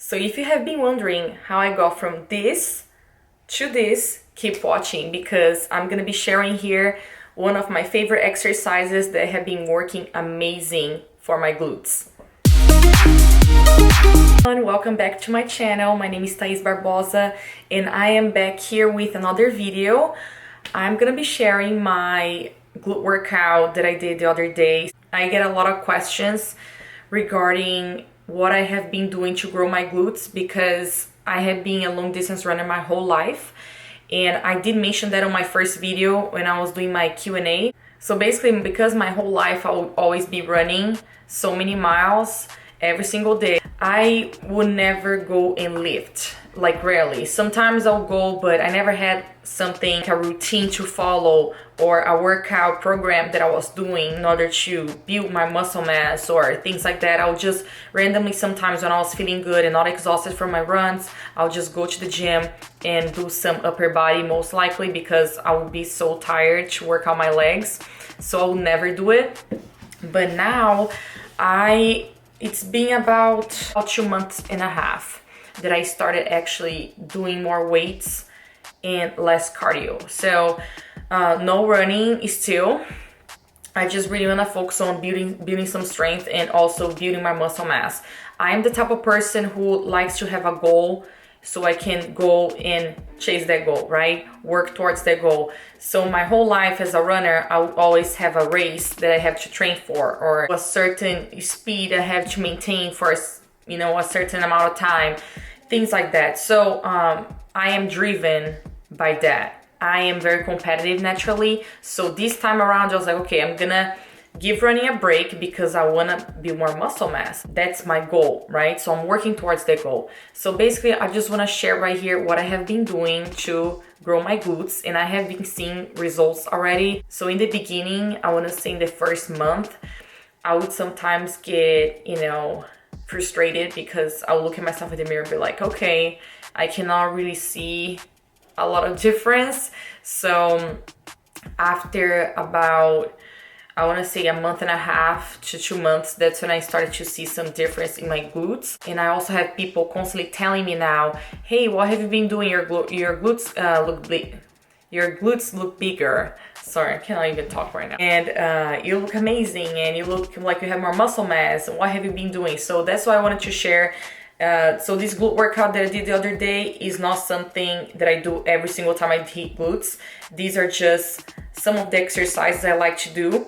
So if you have been wondering how I got from this to this, keep watching because I'm gonna be sharing here one of my favorite exercises that have been working amazing for my glutes. Welcome back to my channel. My name is Thais Barbosa and I am back here with another video. I'm gonna be sharing my glute workout that I did the other day. I get a lot of questions regarding what I have been doing to grow my glutes because I have been a long distance runner my whole life, and I did mention that on my first video when I was doing my Q&A. So basically, because my whole life I will always be running so many miles every single day, I would never go and lift, like rarely. Sometimes I'll go, but I never had something, like a routine to follow or a workout program that I was doing in order to build my muscle mass or things like that. I'll just randomly, sometimes when I was feeling good and not exhausted from my runs, I'll just go to the gym and do some upper body, most likely because I would be so tired to work out my legs. So I will never do it. But now it's been about 2.5 months that I started actually doing more weights and less cardio. So no running still. I just really want to focus on building some strength and also building my muscle mass. I'm the type of person who likes to have a goal so I can go and chase that goal, right? Work towards that goal. So my whole life as a runner, I will always have a race that I have to train for, or a certain speed I have to maintain for, a certain amount of time, things like that. So I am driven by that. I am very competitive naturally. So this time around, I was like, okay, I'm gonna give running a break because I want to build more muscle mass. That's my goal, right? So I'm working towards that goal. So basically, I just want to share right here what I have been doing to grow my glutes, and I have been seeing results already. So in the beginning, I want to say in the first month, I would sometimes get, frustrated because I would look at myself in the mirror and be like, okay, I cannot really see a lot of difference. So after about, I want to say 1.5 to 2 months, that's when I started to see some difference in my glutes. And I also have people constantly telling me now, hey, what have you been doing? Your glutes look bigger. Sorry, I cannot even talk right now. And you look amazing and you look like you have more muscle mass. What have you been doing? So that's why I wanted to share. So this glute workout that I did the other day is not something that I do every single time I hit glutes. These are just some of the exercises I like to do.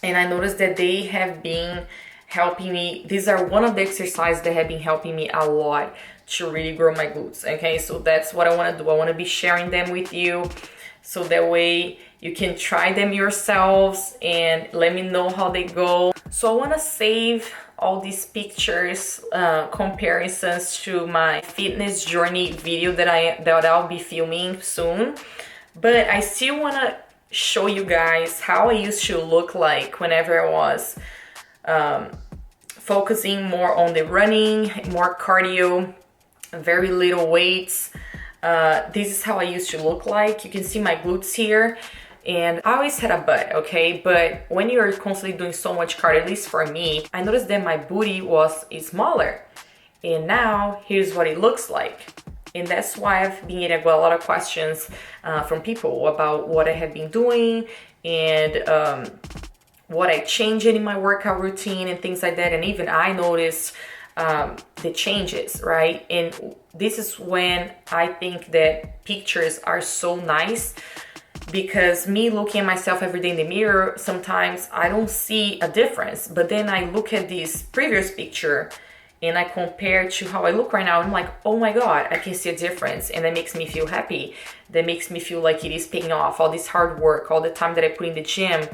And I noticed that they have been helping me. These are one of the exercises that have been helping me a lot to really grow my glutes. Okay, so that's what I want to do. I want to be sharing them with you so that way you can try them yourselves and let me know how they go. So I want to save all these pictures, comparisons to my fitness journey video that I'll be filming soon. But I still want to show you guys how I used to look like whenever I was focusing more on the running, more cardio, very little weights. This is how I used to look like. You can see my glutes here. And I always had a butt, okay? But when you're constantly doing so much cardio, at least for me, I noticed that my booty is smaller. And now here's what it looks like. And that's why I've been getting a lot of questions from people about what I have been doing and what I changed in my workout routine and things like that. And even I noticed the changes, right? And this is when I think that pictures are so nice, because me looking at myself every day in the mirror, sometimes I don't see a difference. But then I look at this previous picture and I compare to how I look right now, I'm like, oh my God, I can see a difference. And that makes me feel happy. That makes me feel like it is paying off. All this hard work, all the time that I put in the gym,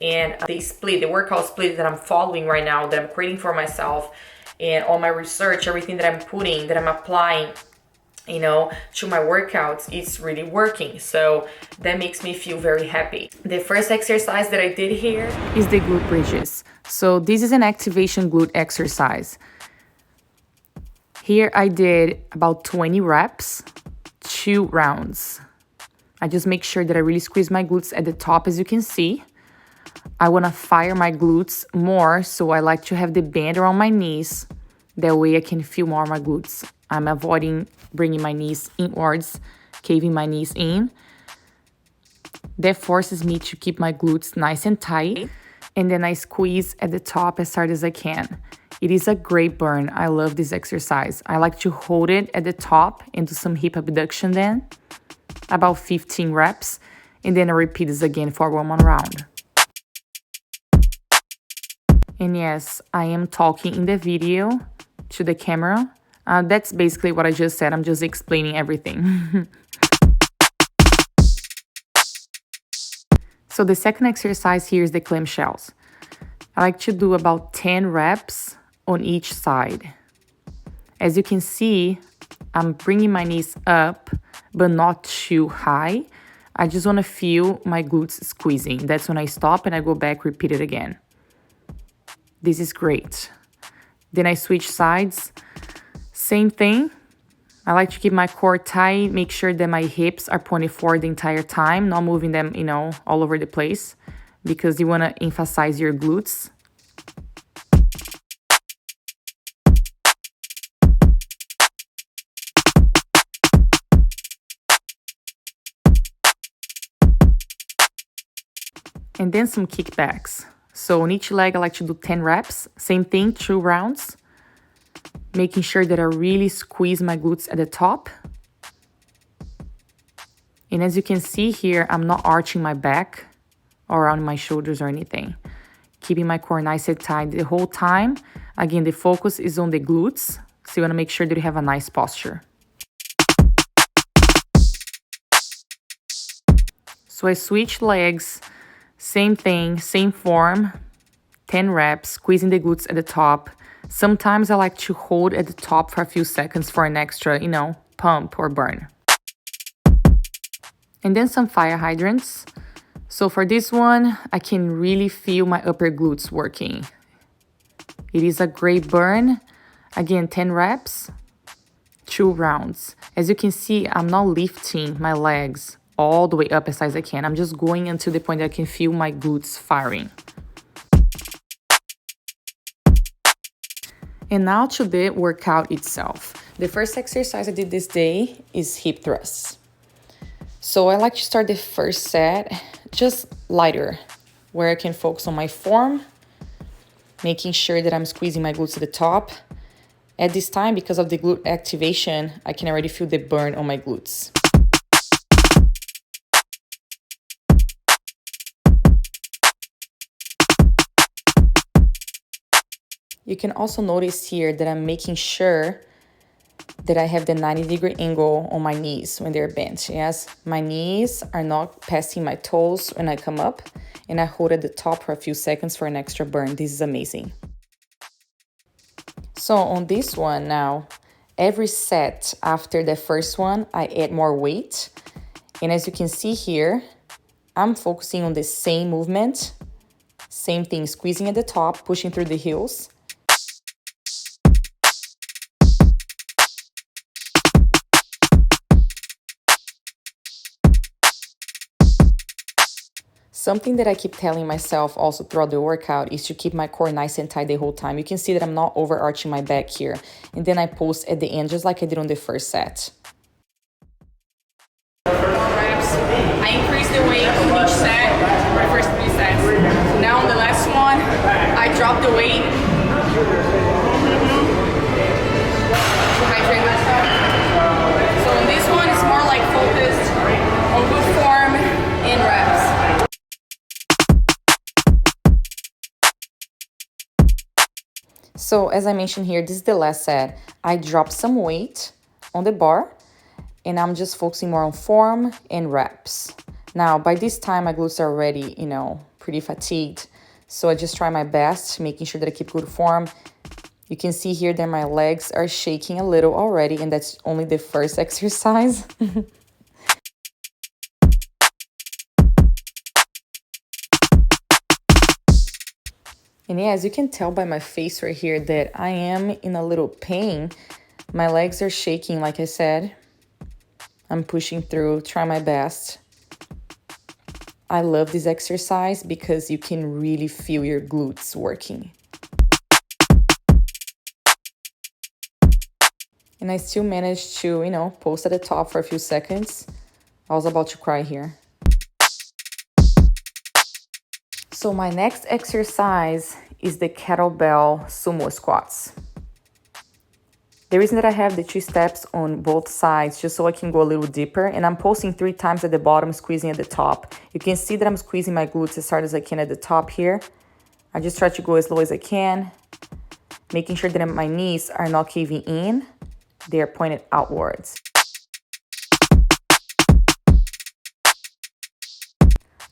and the workout split that I'm following right now, that I'm creating for myself, and all my research, everything that I'm applying, to my workouts, it's really working. So that makes me feel very happy. The first exercise that I did here is the glute bridges. So this is an activation glute exercise. Here I did about 20 reps, 2 rounds. I just make sure that I really squeeze my glutes at the top, as you can see. I want to fire my glutes more, so I like to have the band around my knees. That way I can feel more my glutes. I'm avoiding bringing my knees inwards, caving my knees in. That forces me to keep my glutes nice and tight. And then I squeeze at the top as hard as I can. It is a great burn. I love this exercise. I like to hold it at the top and do some hip abduction then. About 15 reps. And then I repeat this again for one more round. And yes, I am talking in the video to the camera. That's basically what I just said. I'm just explaining everything. So the second exercise here is the clam shells. I like to do about 10 reps on each side. As you can see, I'm bringing my knees up, but not too high. I just want to feel my glutes squeezing. That's when I stop and I go back, repeat it again. This is great. Then I switch sides. Same thing. I like to keep my core tight, make sure that my hips are pointed forward the entire time, not moving them, all over the place, because you want to emphasize your glutes. And then some kickbacks. So on each leg, I like to do 10 reps. Same thing, 2 rounds. Making sure that I really squeeze my glutes at the top. And as you can see here, I'm not arching my back or around my shoulders or anything. Keeping my core nice and tight the whole time. Again, the focus is on the glutes. So you want to make sure that you have a nice posture. So I switch legs. Same thing, same form. 10 reps, squeezing the glutes at the top. Sometimes I like to hold at the top for a few seconds for an extra, pump or burn. And then some fire hydrants. So for this one, I can really feel my upper glutes working. It is a great burn. Again, 10 reps, 2 rounds. As you can see, I'm not lifting my legs all the way up as high as I can. I'm just going until the point that I can feel my glutes firing. And now to the workout itself. The first exercise I did this day is hip thrusts. So I like to start the first set just lighter, where I can focus on my form, making sure that I'm squeezing my glutes to the top. At this time, because of the glute activation, I can already feel the burn on my glutes. You can also notice here that I'm making sure that I have the 90-degree angle on my knees when they're bent. Yes, my knees are not passing my toes when I come up, and I hold at the top for a few seconds for an extra burn. This is amazing. So on this one now, every set after the first one, I add more weight. And as you can see here, I'm focusing on the same movement. Same thing, squeezing at the top, pushing through the heels. Something that I keep telling myself also throughout the workout is to keep my core nice and tight the whole time. You can see that I'm not overarching my back here. And then I post at the end just like I did on the first set. More reps. I increased the weight on each set for the first 3 sets. Now on the last one, I dropped the weight. Hydrate myself. So on this one, it's more like focused on good form and reps. So as I mentioned here, this is the last set. I dropped some weight on the bar and I'm just focusing more on form and reps. Now, by this time, my glutes are already, pretty fatigued. So I just try my best, making sure that I keep good form. You can see here that my legs are shaking a little already, and that's only the first exercise. And yeah, as you can tell by my face right here that I am in a little pain. My legs are shaking, like I said. I'm pushing through, try my best. I love this exercise because you can really feel your glutes working. And I still managed to, you know, post at the top for a few seconds. I was about to cry here. So my next exercise is the kettlebell sumo squats. The reason that I have the 2 steps on both sides, just so I can go a little deeper, and I'm posting 3 times at the bottom, squeezing at the top. You can see that I'm squeezing my glutes as hard as I can at the top here. I just try to go as low as I can, making sure that my knees are not caving in. They are pointed outwards.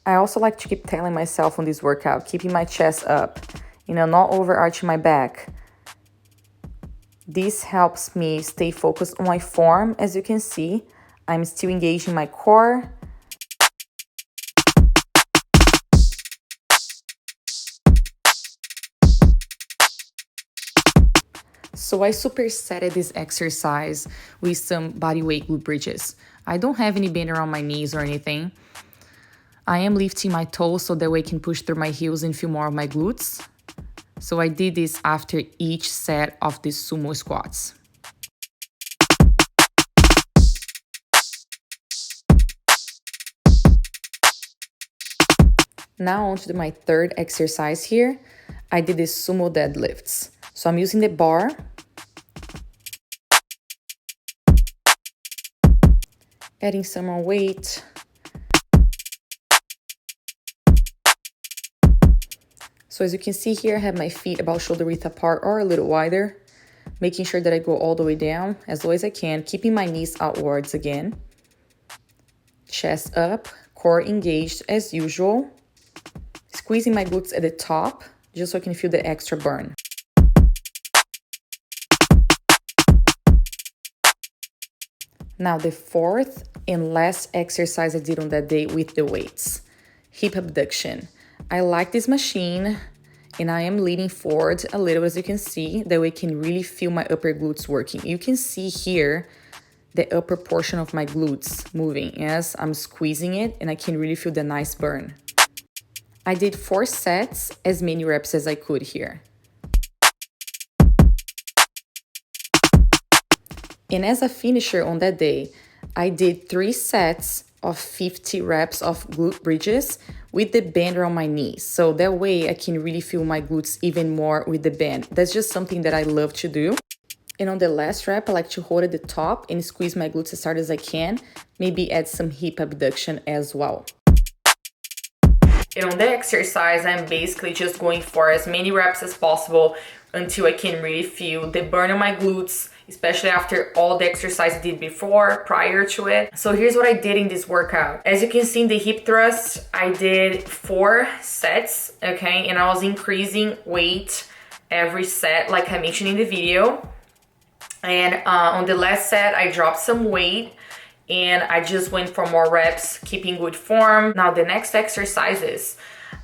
I also like to keep telling myself on this workout, keeping my chest up, you know, not overarching my back. This helps me stay focused on my form. As you can see, I'm still engaging my core. So I supersetted this exercise with some bodyweight glute bridges. I don't have any bend around my knees or anything. I am lifting my toes so that way I can push through my heels and feel more of my glutes. So I did this after each set of these sumo squats. Now on to my third exercise here. I did the Sumo Deadlifts. So I'm using the bar. Adding some more weight. So as you can see here, I have my feet about shoulder width apart or a little wider, making sure that I go all the way down as low as I can, keeping my knees outwards again. Chest up, core engaged as usual. Squeezing my glutes at the top, just so I can feel the extra burn. Now the fourth and last exercise I did on that day with the weights, hip abduction. I like this machine and I am leaning forward a little, as you can see, that way I can really feel my upper glutes working. You can see here the upper portion of my glutes moving as I'm squeezing it, and I can really feel the nice burn. I did 4 sets, as many reps as I could here. And as a finisher on that day, I did 3 sets of 50 reps of glute bridges with the band around my knees. So that way I can really feel my glutes even more with the band. That's just something that I love to do. And on the last rep, I like to hold at the top and squeeze my glutes as hard as I can. Maybe add some hip abduction as well. And on the exercise, I'm basically just going for as many reps as possible until I can really feel the burn on my glutes, especially after all the exercise I did before, prior to it. So here's what I did in this workout. As you can see in the hip thrust, I did 4 sets, okay? And I was increasing weight every set, like I mentioned in the video. And on the last set, I dropped some weight and I just went for more reps, keeping good form. Now the next exercises,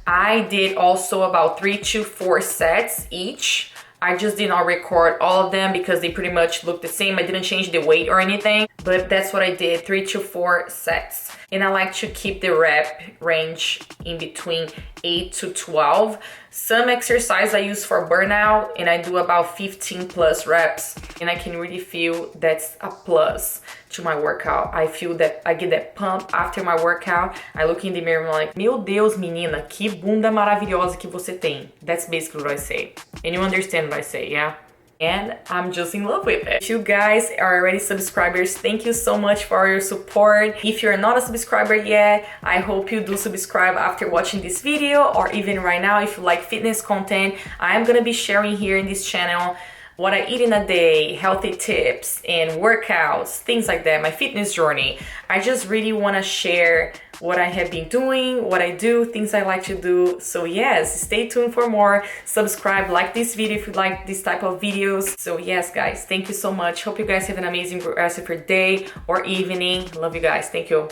I did also about 3 to 4 sets each. I just did not record all of them because they pretty much look the same. I didn't change the weight or anything, but that's what I did, 3 to 4 sets. And I like to keep the rep range in between 8 to 12. Some exercise I use for burnout and I do about 15 plus reps, and I can really feel that's a plus to my workout. I feel that I get that pump after my workout. I look in the mirror and I'm like, meu Deus, menina, que bunda maravilhosa que você tem. That's basically what I say. And you understand what I say, yeah? And I'm just in love with it. If you guys are already subscribers, thank you so much for your support. If you're not a subscriber yet, I hope you do subscribe after watching this video, or even right now if you like fitness content. I'm gonna be sharing here in this channel what I eat in a day, healthy tips and workouts, things like that, my fitness journey. I just really want to share what I have been doing, what I do, things I like to do. So yes, stay tuned for more. Subscribe, like this video if you like this type of videos. So yes, guys, thank you so much. Hope you guys have an amazing rest of your day or evening. Love you guys. Thank you.